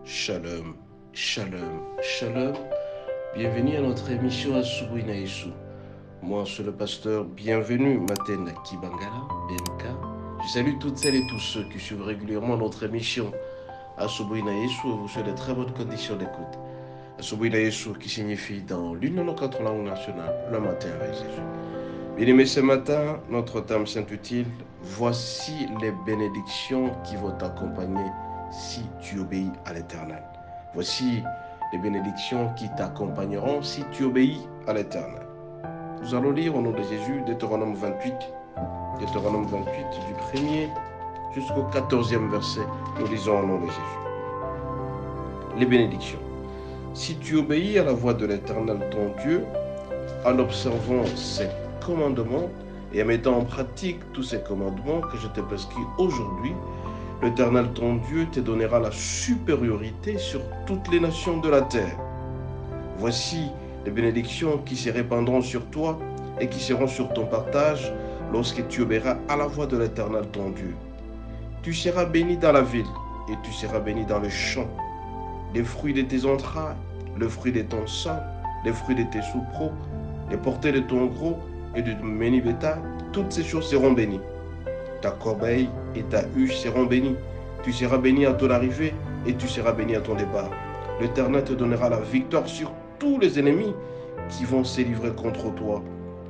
Shalom, shalom, shalom. Bienvenue à notre émission Asubuhi na Yesu. Moi, je suis le pasteur Bienvenue Matenda Kibangala, BMK. Je salue toutes celles et tous ceux qui suivent régulièrement notre émission Asubuhi na Yesu et vous souhaite de très bonnes conditions d'écoute. Asubuhi na Yesu qui signifie dans l'une de nos 4 langues nationales, le matin avec Jésus. Bien-aimés, ce matin, notre thème s'intitule « Voici les bénédictions qui vont t'accompagner si tu obéis à l'Éternel. » Voici les bénédictions qui t'accompagneront si tu obéis à l'Éternel. Nous allons lire au nom de Jésus Deutéronome 28 du 1er jusqu'au 14e verset. Nous lisons au nom de Jésus. Les bénédictions. Si tu obéis à la voix de l'Éternel ton Dieu, en observant ses commandements et en mettant en pratique tous ces commandements que je te prescris aujourd'hui, l'Éternel ton Dieu te donnera la supériorité sur toutes les nations de la terre. Voici les bénédictions qui se répandront sur toi et qui seront sur ton partage lorsque tu obéiras à la voix de l'Éternel ton Dieu. Tu seras béni dans la ville et tu seras béni dans le champ. Les fruits de tes entrailles, le fruit de ton sang, les fruits de tes soupereaux, les portées de ton gros et de ton menu bétail, toutes ces choses seront bénies. Ta corbeille et ta huche seront bénies. Tu seras béni à ton arrivée et tu seras béni à ton départ. L'Éternel te donnera la victoire sur tous les ennemis qui vont se livrer contre toi.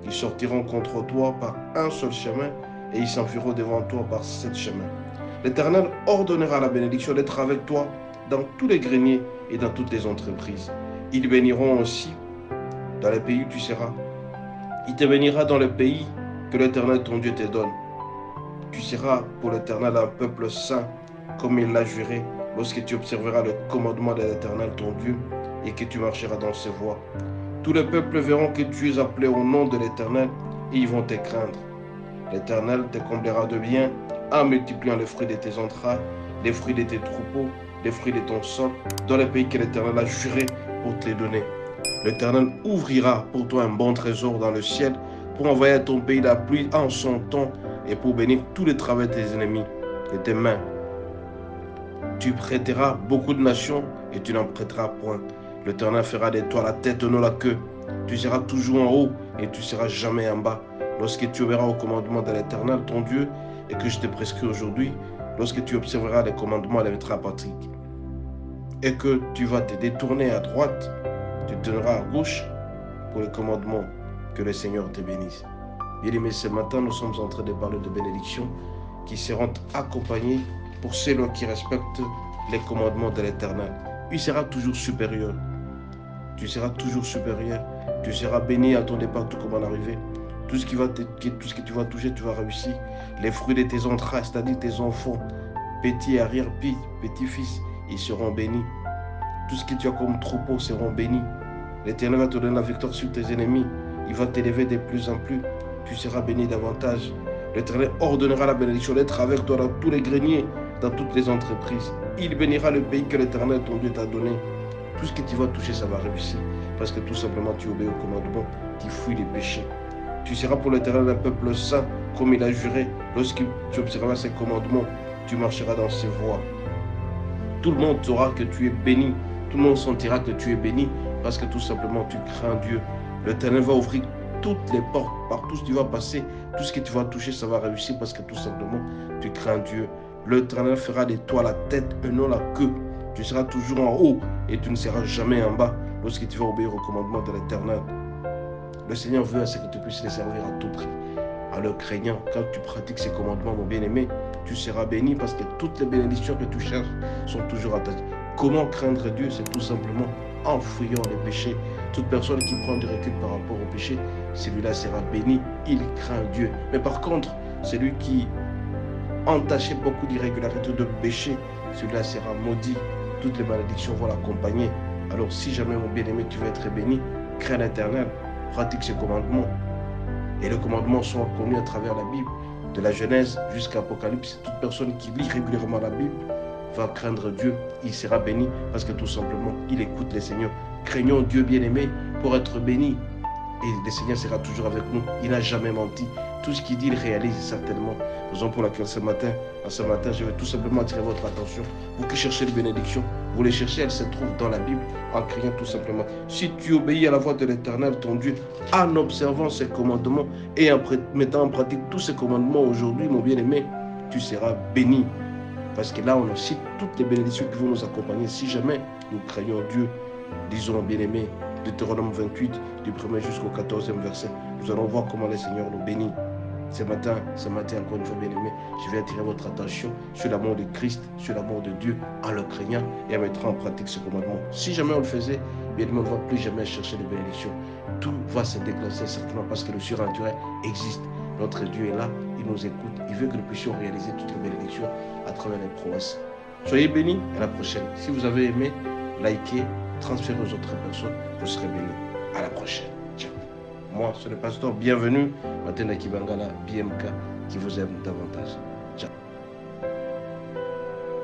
Ils sortiront contre toi par un seul chemin et ils s'enfuiront devant toi par 7 chemins. L'Éternel ordonnera la bénédiction d'être avec toi dans tous les greniers et dans toutes les entreprises. Ils béniront aussi dans les pays où tu seras. Il te bénira dans le pays que l'Éternel ton Dieu te donne. Tu seras pour l'Éternel un peuple saint, comme il l'a juré, lorsque tu observeras le commandement de l'Éternel ton Dieu et que tu marcheras dans ses voies. Tous les peuples verront que tu es appelé au nom de l'Éternel et ils vont te craindre. L'Éternel te comblera de bien en multipliant les fruits de tes entrailles, les fruits de tes troupeaux, les fruits de ton sol, dans le pays que l'Éternel a juré pour te les donner. L'Éternel ouvrira pour toi un bon trésor dans le ciel pour envoyer à ton pays la pluie en son temps et pour bénir tous les travaux de tes ennemis de tes mains. Tu prêteras beaucoup de nations et tu n'en prêteras point. L'Éternel fera de toi la tête et non la queue. Tu seras toujours en haut et tu seras jamais en bas. Lorsque tu obéiras au commandement de l'Éternel, ton Dieu, et que je te prescris aujourd'hui, lorsque tu observeras les commandements et les mettras à pratique, et que tu vas te détourner à droite, tu tourneras à gauche pour les commandements, que le Seigneur te bénisse. Bien-aimés, ce matin, nous sommes en train de parler de bénédictions qui seront accompagnées pour ceux qui respectent les commandements de l'Éternel. Il sera toujours supérieur. Tu seras toujours supérieur. Tu seras béni à ton départ, tout comme à l'arrivée. Tout ce que tu vas toucher, tu vas réussir. Les fruits de tes entrailles, c'est-à-dire tes enfants, petits petits-fils, ils seront bénis. Tout ce que tu as comme troupeau seront bénis. L'Éternel va te donner la victoire sur tes ennemis. Il va t'élever de plus en plus. Tu seras béni davantage. L'Éternel ordonnera la bénédiction d'être avec toi dans tous les greniers, dans toutes les entreprises. Il bénira le pays que l'Éternel, ton Dieu, t'a donné. Tout ce que tu vas toucher, ça va réussir. Parce que tout simplement, tu obéis au commandement, tu fuis les péchés. Tu seras pour l'Éternel un peuple saint, comme il a juré. Lorsque tu observeras ses commandements, tu marcheras dans ses voies. Tout le monde saura que tu es béni. Tout le monde sentira que tu es béni parce que tout simplement tu crains Dieu. L'Éternel va ouvrir toutes les portes. Partout où tu vas passer, tout ce que tu vas toucher, ça va réussir parce que tout simplement tu crains Dieu. L'Éternel fera de toi la tête et non la queue. Tu seras toujours en haut et tu ne seras jamais en bas lorsque tu vas obéir au commandement de l'Éternel. Le Seigneur veut à ce que tu puisses les servir à tout prix, en le craignant. Quand tu pratiques ces commandements, mon bien-aimé, tu seras béni parce que toutes les bénédictions que tu cherches sont toujours à ta vie. Comment craindre Dieu? C'est tout simplement en fuyant les péchés. Toute personne qui prend du recul par rapport au péché, celui-là sera béni, il craint Dieu. Mais par contre, celui qui entache beaucoup d'irrégularités, de péché, celui-là sera maudit. Toutes les malédictions vont l'accompagner. Alors si jamais, mon bien-aimé, tu veux être béni, crains l'Éternel, pratique ses commandements. Et les commandements sont connus à travers la Bible, de la Genèse jusqu'à l'Apocalypse. Toute personne qui lit régulièrement la Bible va craindre Dieu, il sera béni parce que tout simplement, il écoute le Seigneur. Craignons Dieu bien-aimé pour être béni. Et le Seigneur sera toujours avec nous. Il n'a jamais menti. Tout ce qu'il dit, il réalise certainement. Raison pour laquelle ce matin, je vais tout simplement attirer votre attention. Vous qui cherchez les bénédictions, vous les cherchez, elles se trouvent dans la Bible en criant tout simplement. Si tu obéis à la voix de l'Éternel, ton Dieu, en observant ses commandements et en mettant en pratique tous ces commandements aujourd'hui, mon bien-aimé, tu seras béni. Parce que là, on cite toutes les bénédictions qui vont nous accompagner. Si jamais nous craignons Dieu, disons bien-aimé, Deutéronome 28, du 1er jusqu'au 14e verset, nous allons voir comment le Seigneur nous bénit. Ce matin, encore une fois, bien-aimé, je vais attirer votre attention sur l'amour de Christ, sur l'amour de Dieu, en le craignant et en mettant en pratique ce commandement. Si jamais on le faisait, bien-aimé, on ne va plus jamais chercher les bénédictions. Tout va se déclencher certainement parce que le surnaturel existe. Notre Dieu est là, il nous écoute, il veut que nous puissions réaliser toutes les bénédictions à travers les promesses. Soyez bénis, à la prochaine. Si vous avez aimé, likez, transférez aux autres personnes, vous serez bénis. À la prochaine. Ciao. Moi, c'est le pasteur. Bienvenue, Matenda Kibangala, BMK, qui vous aime davantage.